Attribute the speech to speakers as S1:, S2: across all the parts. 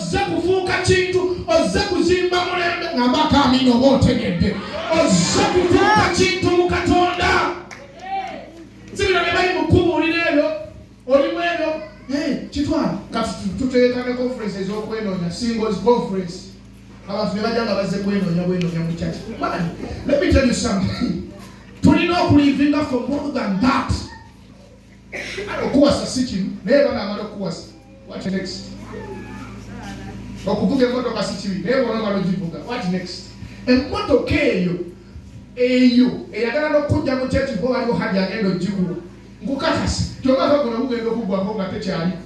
S1: ozze kufuuka kintu, ozze kuzimba mulembe ng'ambako amina oba otegedde. Ozze kufuuka kintu mu Katonda. Sibino ne bali mu kkubo olinaebyo, olimu ebyo. Kitwala kati tuteeka ne conference ez'okwenoonya, singles conference. Abantu ne bajja nga bazze kwenoonya mu church. Man, let me tell you something. Tulina okulivinga for more than that. Okuwasa si kimu, naye bana amala okuwasa. What next? Okuvuga emmotoka si kibi, naye bona amala ogivuga. What next? Emmotoka eyo eyagala n'okujja mu church bo waliwo hajja agenda ogikuwa. Nkukakasa, kyomaka guno bugenda okuggwako nga tekyaliko.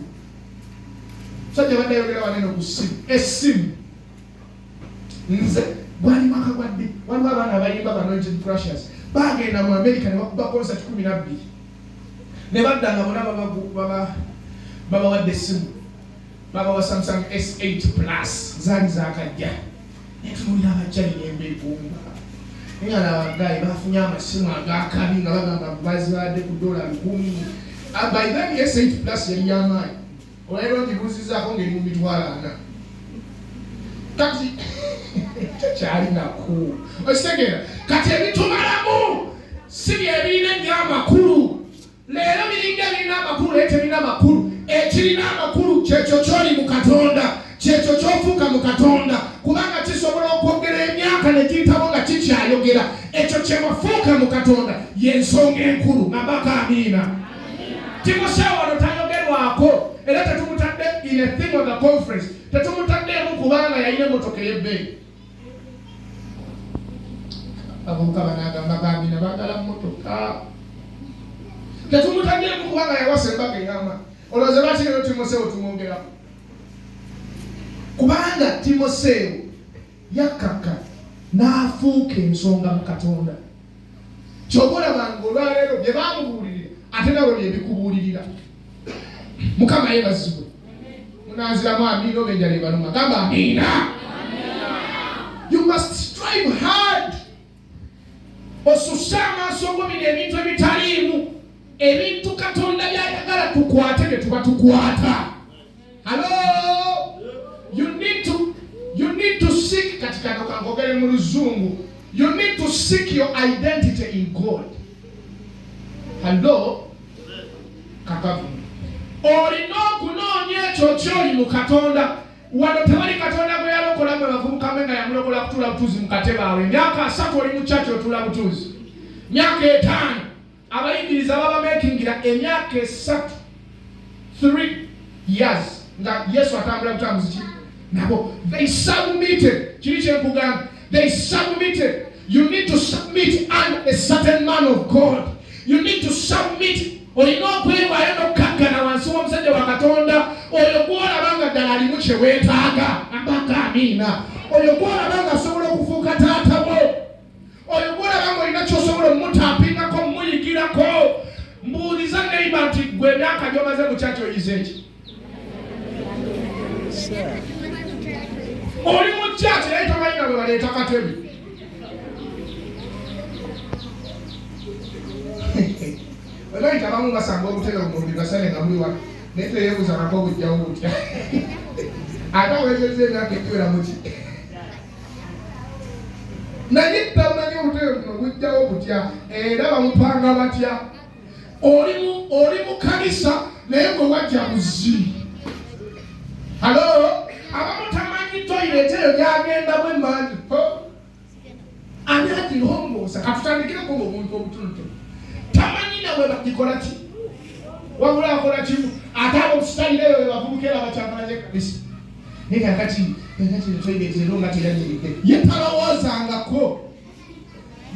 S1: Sajja badde ayogera wanene ku ssimu. Essimu. Nze gwali mwaka gwadde, waliwo abaana abayimba Anointed Crushers. Bagenda mu America ne bakuba concert 12. Ne badda nga bona baba wadde essimu. Baba wa Samsung S8 Plus. Zaali zaakajja. Netunuulira abajjali n'embeekumba. Ngala abagayi bafunye amasimu agakabi nga bagamba bazibadde ku $1,000. By then S8 Plus yali y'amaanyi. Olwaleero ngibuuzizaako ng'eri mu mitwalo 4. Kati kyali nakulu. Okitegeera kati ebitumalamu si byebirina nnyo amakulu. Leero biringa ebirina amakulu naye tebirina amakulu. Ekirina amakulu kyekyo ky'oli mu Katonda, kyekyo ky'ofuuka mu Katonda, kubanga kisobola okwogera emyaka ne kiyitabo nga kikyayogera. Ekyo kye wafuuka mu Katonda y'ensonga enkulu. Ng'ambako amiina. Timoseewo wano tayogerwako era tetumutadde in a thing of the conference. Tetumutaddeemu kubanga yalina emmotoka ey'ebbeeyi. Abavubuka banaagamba baamina baagala mmotoka. Tetumutaddeemu kubanga yawasa embaga ey'amaanyi. Olowooza lwaki leero Timoseewo tumwongerako? Kubanga Timoseewo yakkakka n'afuuka ensonga mu Katonda. Ky'oba olabanga olwaleero bye baamubuulirira ate nabo bye bikubuulirira. Mukama yeebazibwe. Munaaziramu amiina oba enjala ebaluma. Gamba amiina. You must strive hard. Osusse amaaso go bino ebintu ebitaliimu. Ebintu Katonda by'ayagala tukwate ne tuba tukwata. Hello? You need to seek katika kangogere mu Luzungu. You need to seek your identity in God. Hello? Kakavu. Olina okunoonya ekyo ky'oli mu Katonda. Wano tewali Katonda gwe yalokola mwe bavubuka nga yamulokola kutula butuuzi mu katebe awe. Emyaka 3 oli mu kyaki otula butuuzi. Myaka 5 abayigiriza baba makingira emyaka 3 years nga Yesu atambula butambuzi ki nabo. They submitted. Kiri kyekugamba. They submitted. You need to submit under a certain man of God. You need to submit. Olina okwewaayo n'okkakkana wansi w'omusajja wa Katonda oyo gw'olaba nga ddala alimu kye weetaaga. Ambako amiina. Oyo gw'olaba nga asobola okufuuka taata bo. Oyo gw'olaba nga olina ky'osobola omutampingako omuyigirako. Mbuuliza neiba nti gwe emyaka gy'omaze mu kyaki oyize eki? Oli mu kyaki naye tomanyi bwe baleeta katebe. Omanyi abamu basanga obutebe bumuli basale nga buli wano naye teyeebuuza nako obujjawo butya. Ate awezezza emyaka egiwera muki? Naye tamanyi obutebe buno bujjawo butya era bamupanga batya. Oli mu kanisa naye gwe wajja buzi. Halo? Abamu tamanyi toyireti eyo gyagenda bwe mangi. Ani agirongoosa? Katutandikireko ng'omuntu obutonotono. Tamanyi nawe bagikola ki? Wabula akola kimu. Ate abo tusitalireyo we bavubukera bakyamalaze kabisa. Naye kakati toyireti ero nga teyanyiridde. Ye talowoozangako.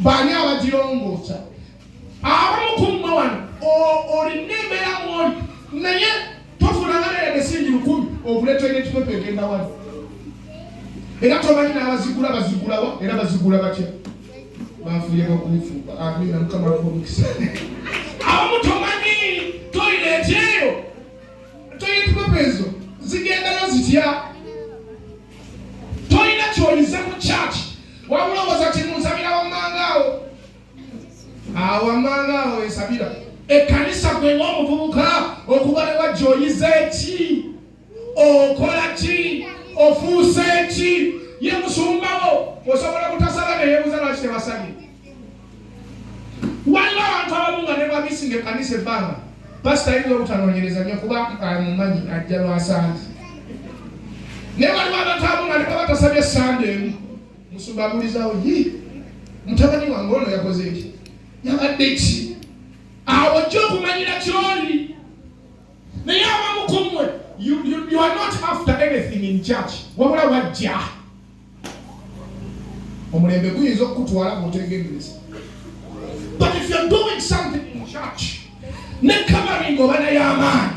S1: Bani abagirongoosa? Abamu ku mmwe wano olina embeera mw'oli naye tofunanga naye esingi 10 obule toyireti pepe egenda wano. Era tomanyi n'abazigula bazigulawa era bazigula batya. Banfuye bakufuuka. Amiina Mukama akumukisa. Abamu tomanyi toyireti eyo. Toyireti pepe ezo zigendayo zitya. Toyina ky'oyize mu church. Wabula obaza ti munsabira wammangaawo. Awamangaawo esabira. Ekkanisa gwe ng'omuvubuka okuba ne wajja oyize ki? Okola ki? ofuuse ki ye musumbawo osobola kutasala neyebuza lwaki tebasabye. Waliwo abantu abamu nga ne babisinga ekkanisa ebbanga pasita ayinza obutanoonyereza nnyo kuba mumanyi ajja lwasanze. Naye waliwo abantu abamu nga ne baba tasabye sande emu musumba abulizawo yi mutabani wange ono yakoze eki yabadde ki. Awo ojja okumanyira kyoli. Naye abamu ku mmwe you are not after anything in church. Wabula wajja omulembe guyinza okukutwala ng'otegendereza. But if you're doing something in church ne covering oba naye amaanyi